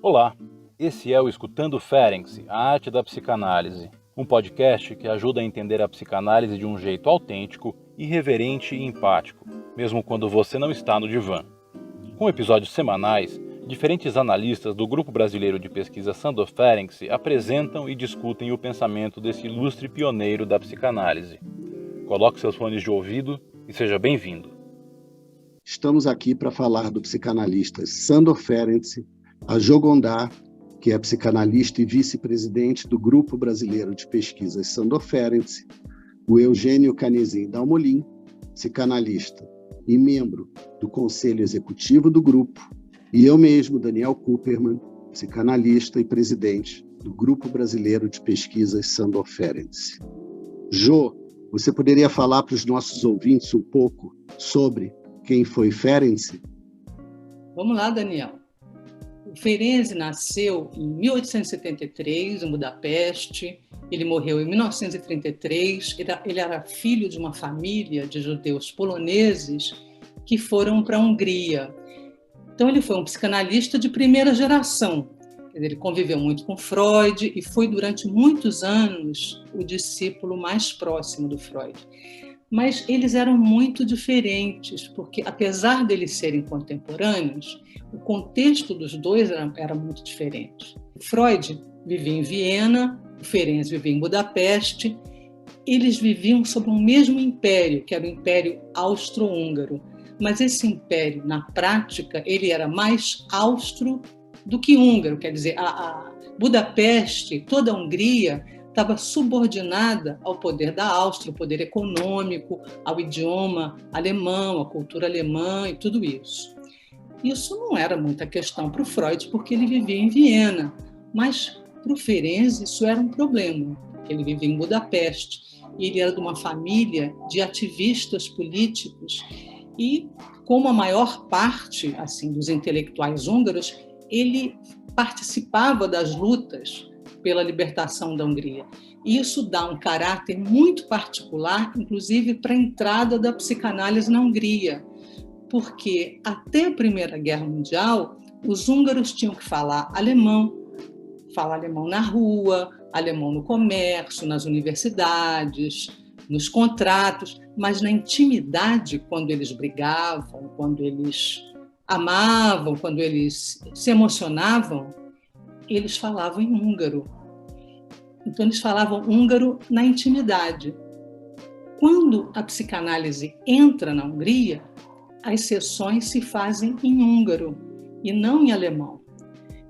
Olá, esse é o Escutando Ferenczi, a arte da psicanálise, um podcast que ajuda a entender a psicanálise de um jeito autêntico, irreverente e empático, mesmo quando você não está no divã. Com episódios semanais, diferentes analistas do Grupo Brasileiro de Pesquisa Sandor Ferenczi apresentam e discutem o pensamento desse ilustre pioneiro da psicanálise. Coloque seus fones de ouvido e seja bem-vindo. Estamos aqui para falar do psicanalista Sandor Ferenczi, a Jogondar, que é psicanalista e vice-presidente do Grupo Brasileiro de Pesquisas Sandor Ferenczi, o Eugênio Canezin Dalmolin, psicanalista e membro do Conselho Executivo do grupo, e eu mesmo, Daniel Kupperman, psicanalista e presidente do Grupo Brasileiro de Pesquisas Sandor Ferenczi. Jô, você poderia falar para os nossos ouvintes um pouco sobre quem foi Ferenczi? Vamos lá, Daniel. O Ferenczi nasceu em 1873, em Budapeste. Ele morreu em 1933. Ele era filho de uma família de judeus poloneses que foram para a Hungria. Então, ele foi um psicanalista de primeira geração. Ele conviveu muito com Freud e foi, durante muitos anos, o discípulo mais próximo do Freud. Mas eles eram muito diferentes, porque, apesar deles serem contemporâneos, o contexto dos dois era muito diferente. Freud vivia em Viena, o Ferenczi vivia em Budapeste. Eles viviam sob um mesmo império, que era o Império Austro-Húngaro. Mas esse império, na prática, ele era mais austro do que húngaro. Quer dizer, a Budapeste, toda a Hungria, estava subordinada ao poder da Áustria, ao poder econômico, ao idioma alemão, à cultura alemã e tudo isso. Isso não era muita questão para o Freud, porque ele vivia em Viena, mas para o Ferenczi isso era um problema, porque ele vivia em Budapeste e ele era de uma família de ativistas políticos e, como a maior parte assim, dos intelectuais húngaros, ele participava das lutas pela libertação da Hungria. Isso dá um caráter muito particular, inclusive, para a entrada da psicanálise na Hungria, porque até a Primeira Guerra Mundial, os húngaros tinham que falar alemão na rua, alemão no comércio, nas universidades, nos contratos, mas na intimidade, quando eles brigavam, quando eles amavam, quando eles se emocionavam, eles falavam em húngaro. Então, eles falavam húngaro na intimidade. Quando a psicanálise entra na Hungria, as sessões se fazem em húngaro e não em alemão.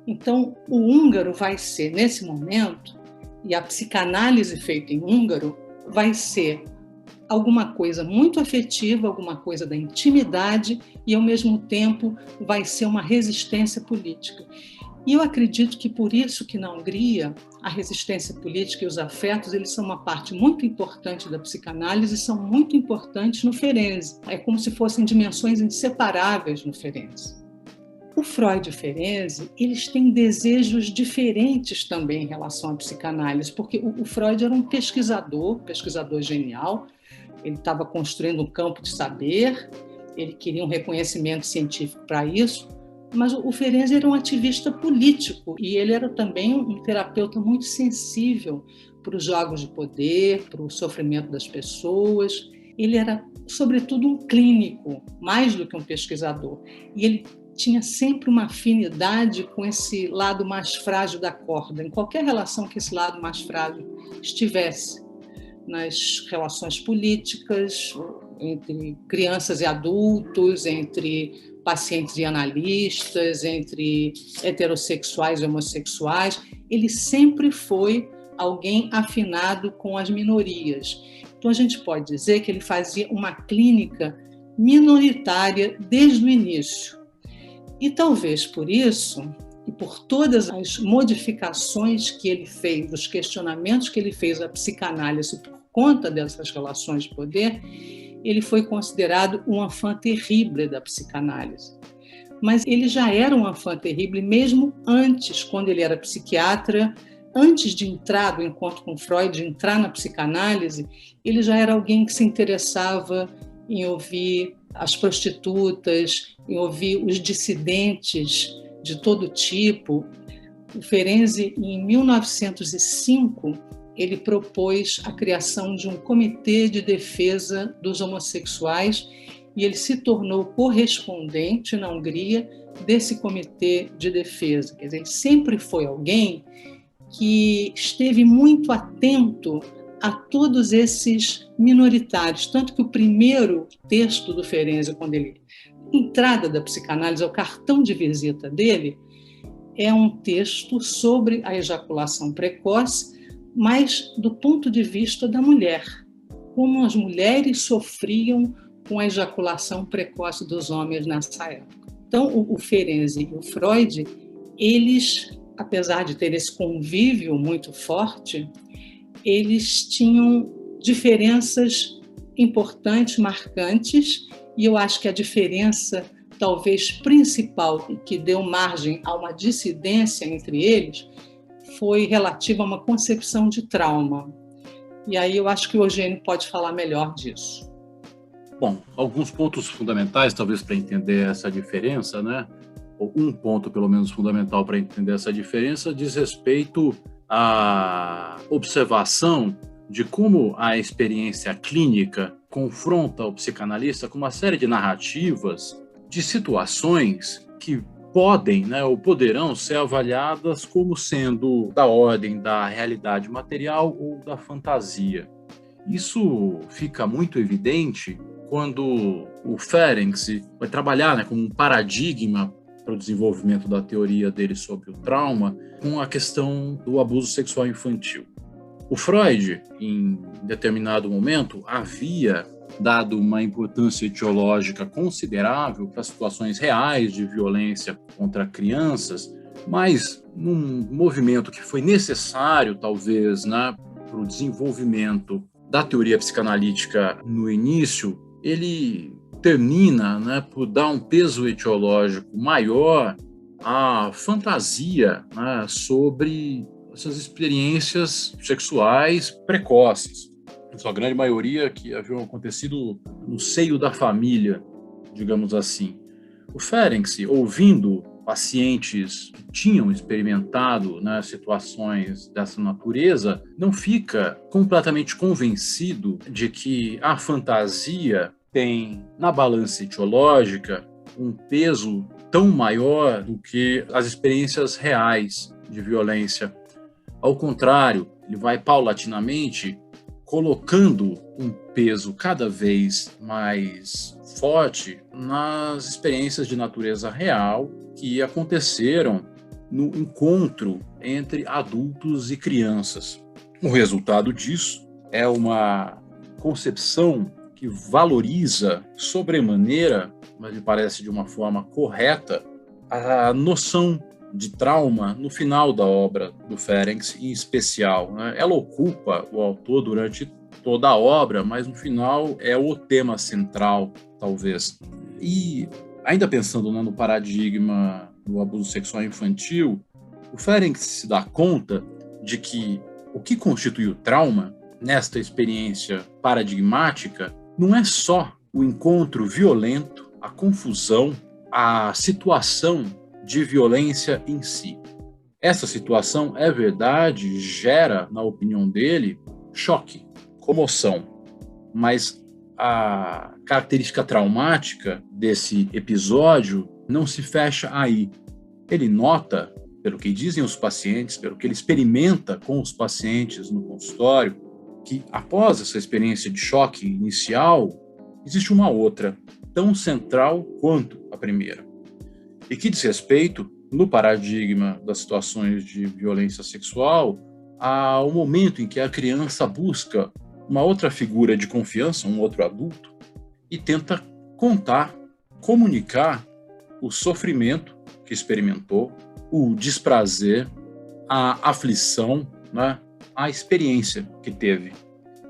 Então, o húngaro vai ser, nesse momento, e a psicanálise feita em húngaro vai ser alguma coisa muito afetiva, alguma coisa da intimidade e, ao mesmo tempo, vai ser uma resistência política. E eu acredito que por isso que na Hungria a resistência política e os afetos eles são uma parte muito importante da psicanálise e são muito importantes no Ferenczi. É como se fossem dimensões inseparáveis no Ferenczi. O Freud e o Ferenczi, eles têm desejos diferentes também em relação à psicanálise, porque o Freud era um pesquisador genial, ele estava construindo um campo de saber, ele queria um reconhecimento científico para isso, mas o Ferenczi era um ativista político e ele era também um terapeuta muito sensível para os jogos de poder, para o sofrimento das pessoas. Ele era, sobretudo, um clínico, mais do que um pesquisador. E ele tinha sempre uma afinidade com esse lado mais frágil da corda, em qualquer relação que esse lado mais frágil estivesse, nas relações políticas, entre crianças e adultos, entre pacientes e analistas, entre heterossexuais e homossexuais. Ele sempre foi alguém afinado com as minorias. Então, a gente pode dizer que ele fazia uma clínica minoritária desde o início. E talvez por isso, e por todas as modificações que ele fez, os questionamentos que ele fez à psicanálise por conta dessas relações de poder, ele foi considerado um enfant terrible da psicanálise. Mas ele já era um enfant terrible mesmo antes, quando ele era psiquiatra, antes de entrar do encontro com Freud, de entrar na psicanálise, ele já era alguém que se interessava em ouvir as prostitutas, em ouvir os dissidentes de todo tipo. O Ferenczi, em 1905, ele propôs a criação de um comitê de defesa dos homossexuais e ele se tornou correspondente na Hungria desse comitê de defesa. Quer dizer, ele sempre foi alguém que esteve muito atento a todos esses minoritários, tanto que o primeiro texto do Ferenczi, quando ele entrada da psicanálise, é o cartão de visita dele, é um texto sobre a ejaculação precoce, mas do ponto de vista da mulher, como as mulheres sofriam com a ejaculação precoce dos homens nessa época. Então, o Ferenczi e o Freud, eles, apesar de ter esse convívio muito forte, eles tinham diferenças importantes, marcantes, e eu acho que a diferença talvez principal e que deu margem a uma dissidência entre eles foi relativa a uma concepção de trauma. E aí eu acho que o Eugênio pode falar melhor disso. Bom, alguns pontos fundamentais, talvez, para entender essa diferença, né? Ou um ponto, pelo menos, fundamental para entender essa diferença diz respeito à observação de como a experiência clínica confronta o psicanalista com uma série de narrativas, de situações que podem, né, ou poderão ser avaliadas como sendo da ordem da realidade material ou da fantasia. Isso fica muito evidente quando o Ferenczi vai trabalhar, né, como um paradigma para o desenvolvimento da teoria dele sobre o trauma, com a questão do abuso sexual infantil. O Freud, em determinado momento, havia dado uma importância etiológica considerável para situações reais de violência contra crianças, mas num movimento que foi necessário, talvez, né, para o desenvolvimento da teoria psicanalítica no início, ele termina, né, por dar um peso etiológico maior à fantasia, né, sobre essas experiências sexuais precoces, em sua grande maioria que haviam acontecido no seio da família, digamos assim. O Ferenczi, ouvindo pacientes que tinham experimentado, né, situações dessa natureza, não fica completamente convencido de que a fantasia tem, na balança etiológica, um peso tão maior do que as experiências reais de violência. Ao contrário, ele vai paulatinamente colocando um peso cada vez mais forte nas experiências de natureza real que aconteceram no encontro entre adultos e crianças. O resultado disso é uma concepção que valoriza sobremaneira, mas me parece de uma forma correta, a noção de trauma no final da obra do Ferenczi, em especial, né? Ela ocupa o autor durante toda a obra, mas no final é o tema central, talvez. E, ainda pensando, né, no paradigma do abuso sexual infantil, o Ferenczi se dá conta de que o que constitui o trauma, nesta experiência paradigmática, não é só o encontro violento, a confusão, a situação de violência em si. Essa situação, é verdade, gera, na opinião dele, choque, comoção, mas a característica traumática desse episódio não se fecha aí. Ele nota, pelo que dizem os pacientes, pelo que ele experimenta com os pacientes no consultório, que após essa experiência de choque inicial, existe uma outra, tão central quanto a primeira, e que diz respeito, no paradigma das situações de violência sexual, ao momento em que a criança busca uma outra figura de confiança, um outro adulto, e tenta contar, comunicar o sofrimento que experimentou, o desprazer, a aflição, né, a experiência que teve.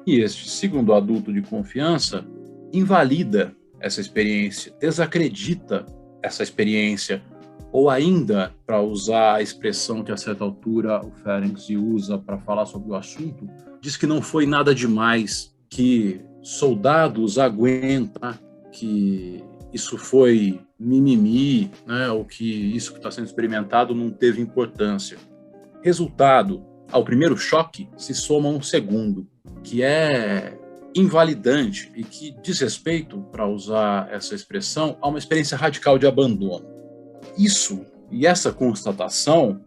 E este segundo adulto de confiança invalida essa experiência, desacredita essa experiência, ou ainda, para usar a expressão que a certa altura o Ferenczi usa para falar sobre o assunto, diz que não foi nada demais, que soldados aguentam que isso foi mimimi, né, ou que isso que está sendo experimentado não teve importância. Resultado, ao primeiro choque se soma um segundo, que é invalidante e que diz respeito, para usar essa expressão, a uma experiência radical de abandono. Isso e essa constatação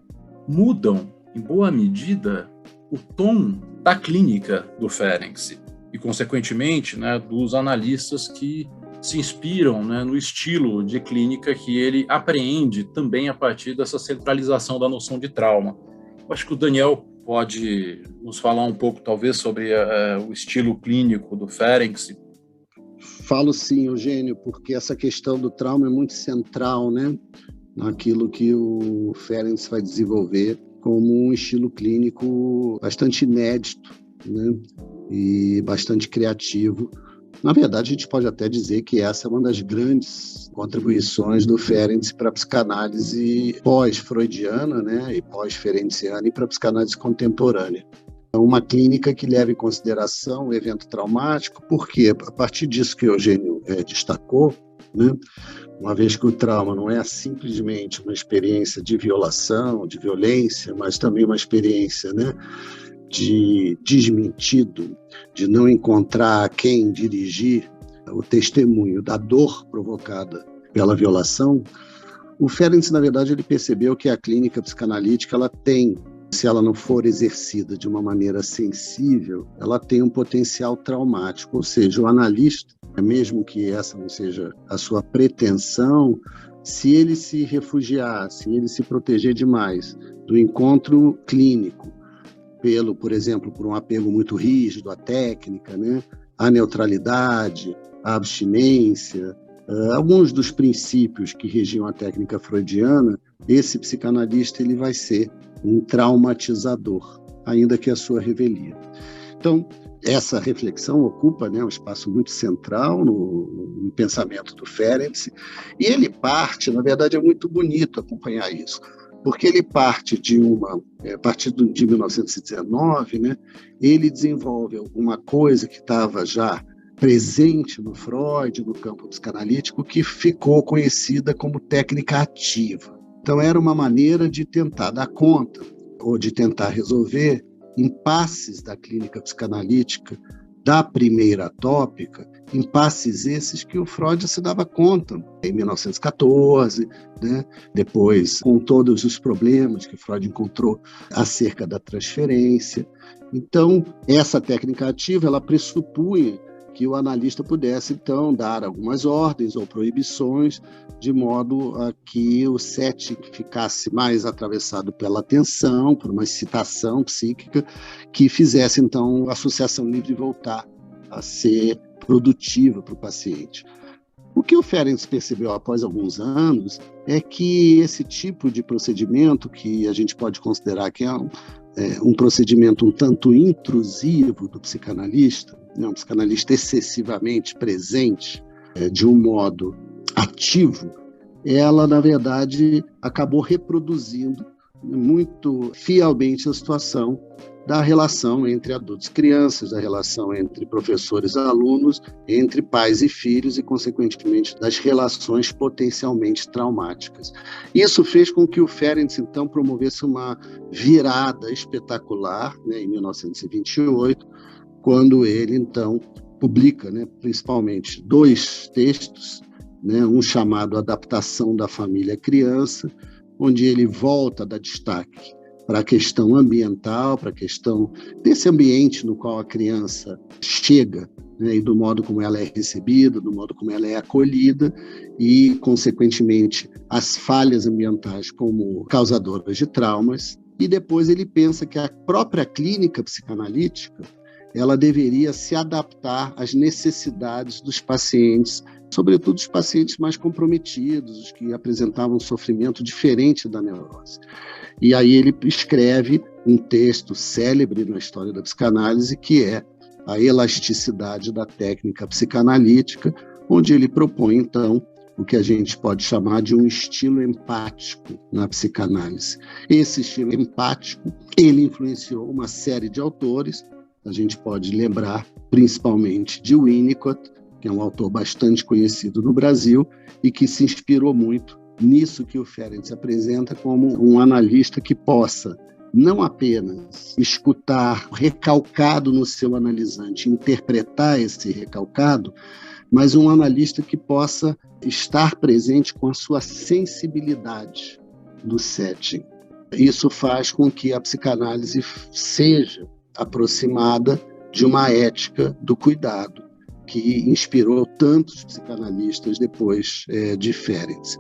mudam, em boa medida, o tom da clínica do Ferenczi e, consequentemente, né, dos analistas que se inspiram, né, no estilo de clínica que ele apreende também a partir dessa centralização da noção de trauma. Eu acho que o Daniel pode nos falar um pouco, talvez, sobre o estilo clínico do Ferenczi. Falo sim, Eugênio, porque essa questão do trauma é muito central, né, naquilo que o Ferenczi vai desenvolver como um estilo clínico bastante inédito, né, e bastante criativo. Na verdade, a gente pode até dizer que essa é uma das grandes contribuições do Ferenczi para a psicanálise pós-freudiana, né, e pós-ferenciana, e para a psicanálise contemporânea. É uma clínica que leva em consideração o evento traumático, porque, a partir disso que o Eugênio destacou, né, uma vez que o trauma não é simplesmente uma experiência de violação, de violência, mas também uma experiência, né, de desmentido, de não encontrar a quem dirigir o testemunho da dor provocada pela violação, o Ferenczi, na verdade, ele percebeu que a clínica psicanalítica, ela tem, se ela não for exercida de uma maneira sensível, ela tem um potencial traumático, ou seja, o analista, mesmo que essa não seja a sua pretensão, se ele se refugiar, se ele se proteger demais do encontro clínico, por exemplo, por um apego muito rígido à técnica, né, à neutralidade, à abstinência, alguns dos princípios que regiam a técnica freudiana, esse psicanalista ele vai ser um traumatizador, ainda que a sua revelia. Então, essa reflexão ocupa, né, um espaço muito central no pensamento do Ferenczi, e ele parte, na verdade é muito bonito acompanhar isso, porque ele parte a partir de 1919, né, ele desenvolve alguma coisa que estava já presente no Freud, no campo psicanalítico, que ficou conhecida como técnica ativa. Então, era uma maneira de tentar dar conta, ou de tentar resolver impasses da clínica psicanalítica da primeira tópica, impasses esses que o Freud se dava conta em 1914, né? Depois com todos os problemas que Freud encontrou acerca da transferência. Então, essa técnica ativa, ela pressupunha que o analista pudesse, então, dar algumas ordens ou proibições, de modo a que o setting ficasse mais atravessado pela atenção, por uma excitação psíquica, que fizesse, então, a associação livre voltar a ser produtiva para o paciente. O que o Ferenczi percebeu após alguns anos é que esse tipo de procedimento, que a gente pode considerar que é um procedimento um tanto intrusivo do psicanalista, um psicanalista excessivamente presente, de um modo ativo, ela, na verdade, acabou reproduzindo muito fielmente a situação da relação entre adultos e crianças, da relação entre professores e alunos, entre pais e filhos e, consequentemente, das relações potencialmente traumáticas. Isso fez com que o Ferenczi, então, promovesse uma virada espetacular, né, em 1928, quando ele, então, publica, né, principalmente 2 textos, né, um chamado Adaptação da Família à Criança, onde ele volta a dar destaque para a questão ambiental, para a questão desse ambiente no qual a criança chega, né, e do modo como ela é recebida, do modo como ela é acolhida e, consequentemente, as falhas ambientais como causadoras de traumas. E depois ele pensa que a própria clínica psicanalítica ela deveria se adaptar às necessidades dos pacientes, sobretudo os pacientes mais comprometidos, os que apresentavam um sofrimento diferente da neurose. E aí ele escreve um texto célebre na história da psicanálise, que é a elasticidade da técnica psicanalítica, onde ele propõe, então, o que a gente pode chamar de um estilo empático na psicanálise. Esse estilo empático, ele influenciou uma série de autores. A gente pode lembrar principalmente de Winnicott, que é um autor bastante conhecido no Brasil e que se inspirou muito nisso que o Ferenczi apresenta como um analista que possa não apenas escutar o recalcado no seu analisante, interpretar esse recalcado, mas um analista que possa estar presente com a sua sensibilidade no setting. Isso faz com que a psicanálise seja aproximada de uma ética do cuidado, que inspirou tantos psicanalistas depois de Ferenczi.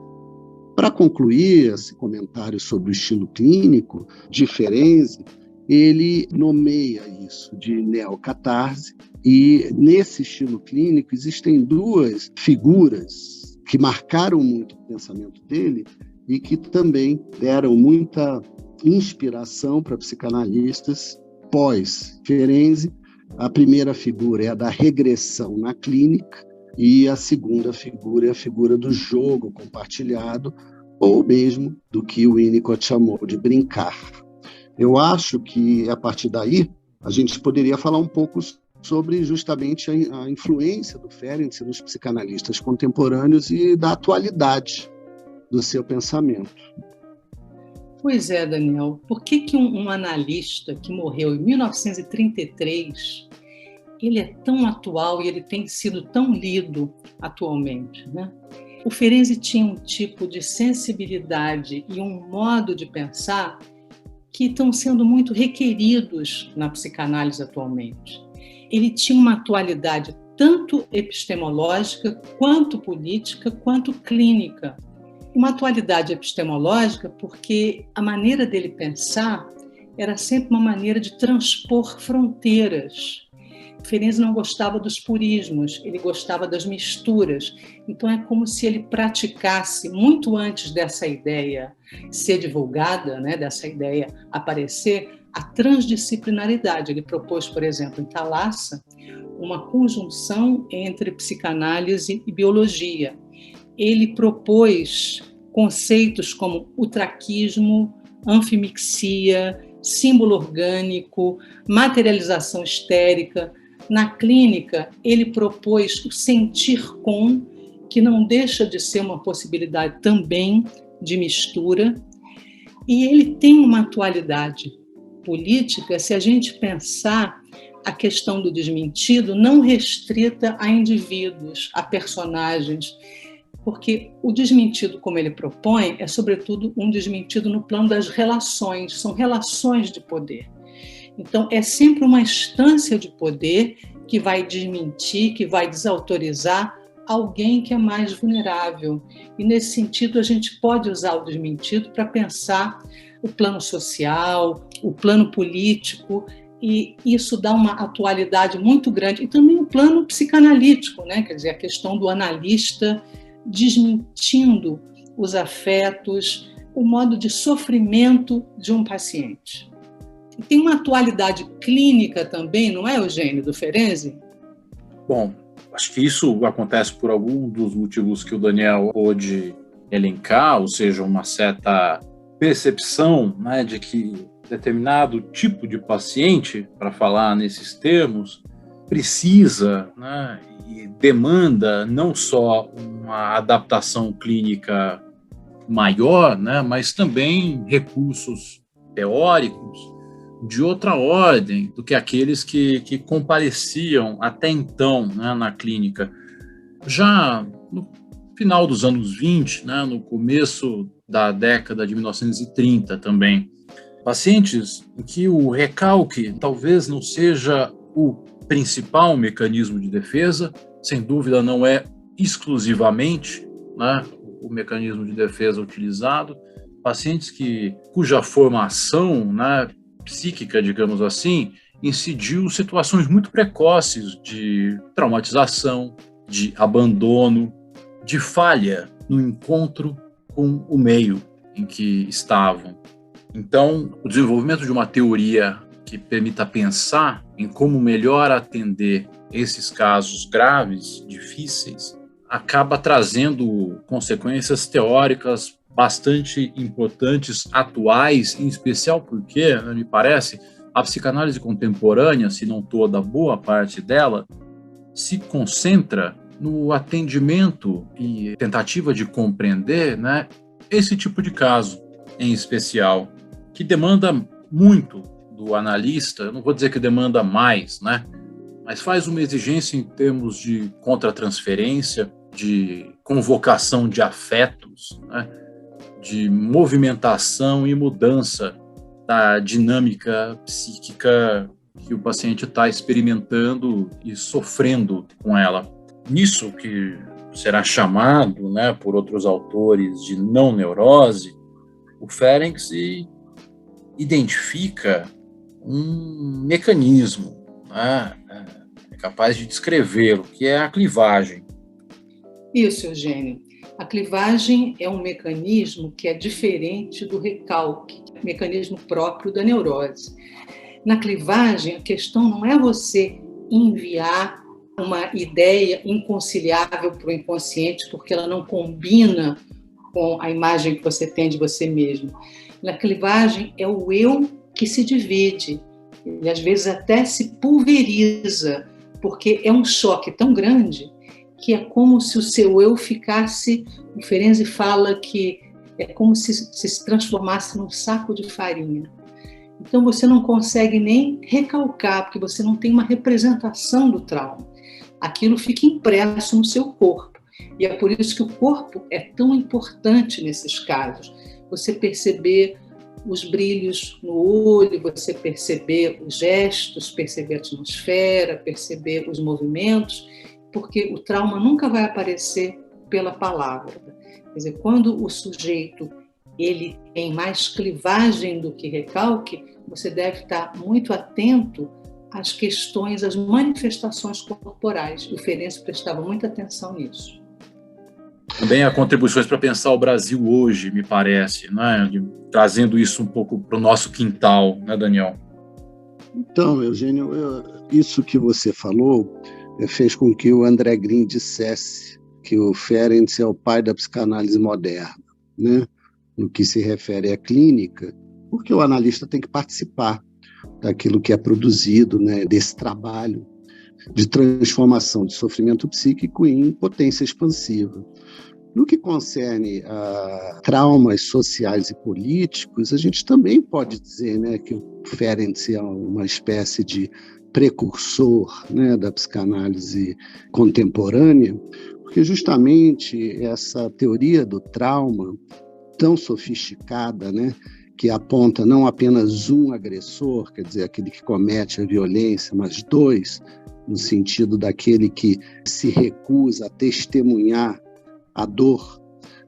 Para concluir esse comentário sobre o estilo clínico de Ferenczi, ele nomeia isso de neocatarse, e nesse estilo clínico existem duas figuras que marcaram muito o pensamento dele e que também deram muita inspiração para psicanalistas pós-Ferenczi. A primeira figura é a da regressão na clínica, e a segunda figura é a figura do jogo compartilhado, ou mesmo do que o Winnicott chamou de brincar. Eu acho que, a partir daí, a gente poderia falar um pouco sobre justamente a influência do Ferenczi nos psicanalistas contemporâneos e da atualidade do seu pensamento. Pois é, Daniel. Por que um analista que morreu em 1933 ele é tão atual e ele tem sido tão lido atualmente, né? O Ferenczi tinha um tipo de sensibilidade e um modo de pensar que estão sendo muito requeridos na psicanálise atualmente. Ele tinha uma atualidade tanto epistemológica, quanto política, quanto clínica. Uma atualidade epistemológica porque a maneira dele pensar era sempre uma maneira de transpor fronteiras. Ferenczi não gostava dos purismos, ele gostava das misturas. Então é como se ele praticasse, muito antes dessa ideia ser divulgada, né, dessa ideia aparecer, a transdisciplinaridade. Ele propôs, por exemplo, em Thalassa, uma conjunção entre psicanálise e biologia. Ele propôs conceitos como utraquismo, anfimixia, símbolo orgânico, materialização histérica. Na clínica, ele propôs o sentir com, que não deixa de ser uma possibilidade também de mistura, e ele tem uma atualidade política, se a gente pensar a questão do desmentido não restrita a indivíduos, a personagens, porque o desmentido, como ele propõe, é sobretudo um desmentido no plano das relações, são relações de poder. Então, é sempre uma instância de poder que vai desmentir, que vai desautorizar alguém que é mais vulnerável. E, nesse sentido, a gente pode usar o desmentido para pensar o plano social, o plano político, e isso dá uma atualidade muito grande. E também o plano psicanalítico, né? Quer dizer, a questão do analista desmentindo os afetos, o modo de sofrimento de um paciente. E tem uma atualidade clínica também, não é, Eugênio, do Ferenczi? Bom, acho que isso acontece por algum dos motivos que o Daniel pôde elencar, ou seja, uma certa percepção, né, de que determinado tipo de paciente, para falar nesses termos, precisa, né, e demanda não só uma adaptação clínica maior, né, mas também recursos teóricos de outra ordem do que aqueles que compareciam até então, né, na clínica. Já no final dos anos 20, né, no começo da década de 1930 também, pacientes em que o recalque talvez não seja o principal mecanismo de defesa, sem dúvida não é exclusivamente, né, o mecanismo de defesa utilizado, pacientes cuja formação, né, psíquica, digamos assim, incidiu situações muito precoces de traumatização, de abandono, de falha no encontro com o meio em que estavam. Então, o desenvolvimento de uma teoria que permita pensar em como melhor atender esses casos graves, difíceis, acaba trazendo consequências teóricas bastante importantes, atuais, em especial porque, né, me parece, a psicanálise contemporânea, se não toda, boa parte dela, se concentra no atendimento e tentativa de compreender, né, esse tipo de caso em especial, que demanda muito do analista. Eu não vou dizer que demanda mais, né, mas faz uma exigência em termos de contratransferência, de convocação de afetos, né, de movimentação e mudança da dinâmica psíquica que o paciente está experimentando e sofrendo com ela. Nisso que será chamado, né, por outros autores de não neurose, o Ferenczi identifica um mecanismo, né, é capaz de descrevê-lo, que é a clivagem. Isso, Eugênio. A clivagem é um mecanismo que é diferente do recalque, mecanismo próprio da neurose. Na clivagem, a questão não é você enviar uma ideia inconciliável para o inconsciente porque ela não combina com a imagem que você tem de você mesmo. Na clivagem é o eu que se divide, e às vezes até se pulveriza, porque é um choque tão grande que é como se o seu eu ficasse, o Ferenczi fala que é como se transformasse num saco de farinha. Então você não consegue nem recalcar, porque você não tem uma representação do trauma. Aquilo fica impresso no seu corpo. E é por isso que o corpo é tão importante nesses casos. Você perceber os brilhos no olho, você perceber os gestos, perceber a atmosfera, perceber os movimentos, porque o trauma nunca vai aparecer pela palavra. Quer dizer, quando o sujeito ele tem mais clivagem do que recalque, você deve estar muito atento às questões, às manifestações corporais. O Ferenczi prestava muita atenção nisso. Também há contribuições para pensar o Brasil hoje, me parece, né? Trazendo isso um pouco para o nosso quintal, né, Daniel? Então, Eugênio, isso que você falou fez com que o André Green dissesse que o Ferenczi é o pai da psicanálise moderna, né? No que se refere à clínica, porque o analista tem que participar daquilo que é produzido, né, desse trabalho de transformação de sofrimento psíquico em potência expansiva. No que concerne a traumas sociais e políticos, a gente também pode dizer, né, que o Ferenczi é uma espécie de precursor, né, da psicanálise contemporânea, porque justamente essa teoria do trauma tão sofisticada, né, que aponta não apenas um agressor, quer dizer, aquele que comete a violência, mas dois, no sentido daquele que se recusa a testemunhar a dor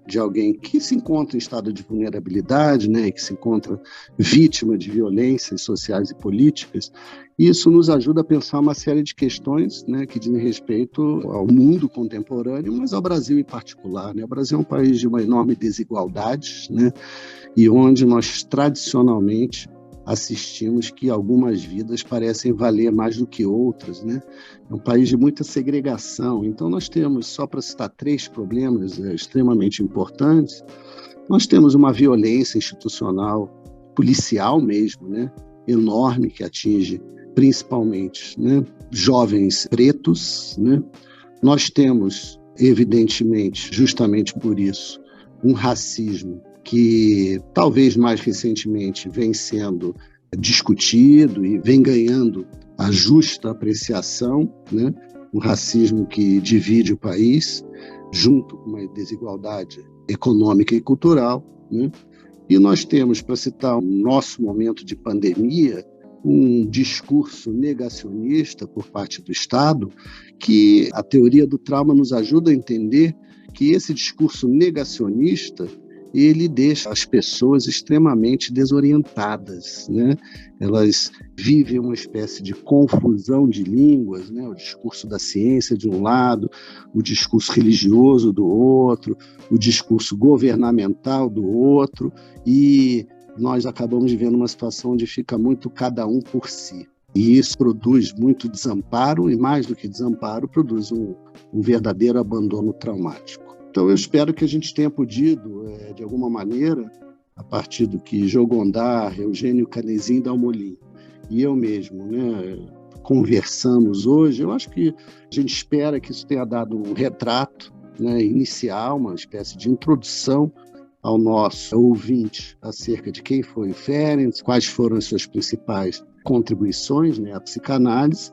de alguém que se encontra em estado de vulnerabilidade, né, que se encontra vítima de violências sociais e políticas. Isso nos ajuda a pensar uma série de questões, né, que dizem respeito ao mundo contemporâneo, mas ao Brasil em particular, né? O Brasil é um país de uma enorme desigualdade, né, e onde nós tradicionalmente assistimos que algumas vidas parecem valer mais do que outras, né? É um país de muita segregação. Então nós temos, só para citar 3 problemas extremamente importantes, nós temos uma violência institucional, policial mesmo, né? Enorme, que atinge principalmente, né, jovens pretos, né? Nós temos, evidentemente, justamente por isso, um racismo que talvez mais recentemente vem sendo discutido e vem ganhando a justa apreciação, né? Um racismo que divide o país, junto com uma desigualdade econômica e cultural, né? E nós temos, para citar o nosso momento de pandemia, um discurso negacionista por parte do Estado, que a teoria do trauma nos ajuda a entender que esse discurso negacionista ele deixa as pessoas extremamente desorientadas, né? Elas vivem uma espécie de confusão de línguas, né? O discurso da ciência de um lado, o discurso religioso do outro, o discurso governamental do outro, e nós acabamos vivendo uma situação onde fica muito cada um por si. E isso produz muito desamparo, e mais do que desamparo, produz um verdadeiro abandono traumático. Então, eu espero que a gente tenha podido, de alguma maneira, a partir do que Jogondar, Eugênio Canesim Dalmolin e eu mesmo, né, conversamos hoje, eu acho que a gente espera que isso tenha dado um retrato, né, inicial, uma espécie de introdução ao nosso ouvinte acerca de quem foi o Ferenczi, quais foram as suas principais contribuições, né, à psicanálise.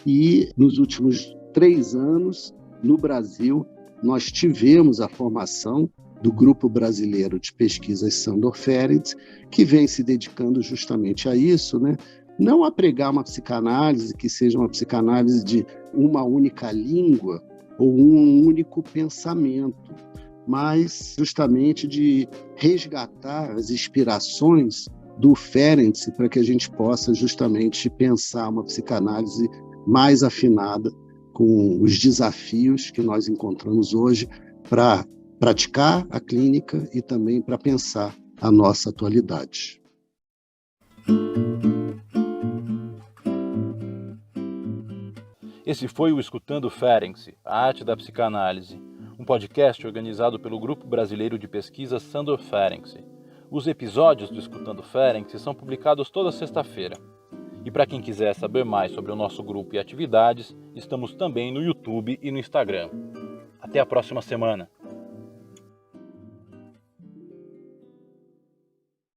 E nos últimos 3 anos, no Brasil, nós tivemos a formação do Grupo Brasileiro de Pesquisas Sandor Ferenczi, que vem se dedicando justamente a isso, né? Não a pregar uma psicanálise que seja uma psicanálise de uma única língua ou um único pensamento, mas justamente de resgatar as inspirações do Ferenczi para que a gente possa justamente pensar uma psicanálise mais afinada com os desafios que nós encontramos hoje para praticar a clínica e também para pensar a nossa atualidade. Esse foi o Escutando Ferenczi, a arte da psicanálise, um podcast organizado pelo Grupo Brasileiro de Pesquisa Sandor Ferenczi. Os episódios do Escutando Ferenczi são publicados toda sexta-feira. E para quem quiser saber mais sobre o nosso grupo e atividades, estamos também no YouTube e no Instagram. Até a próxima semana!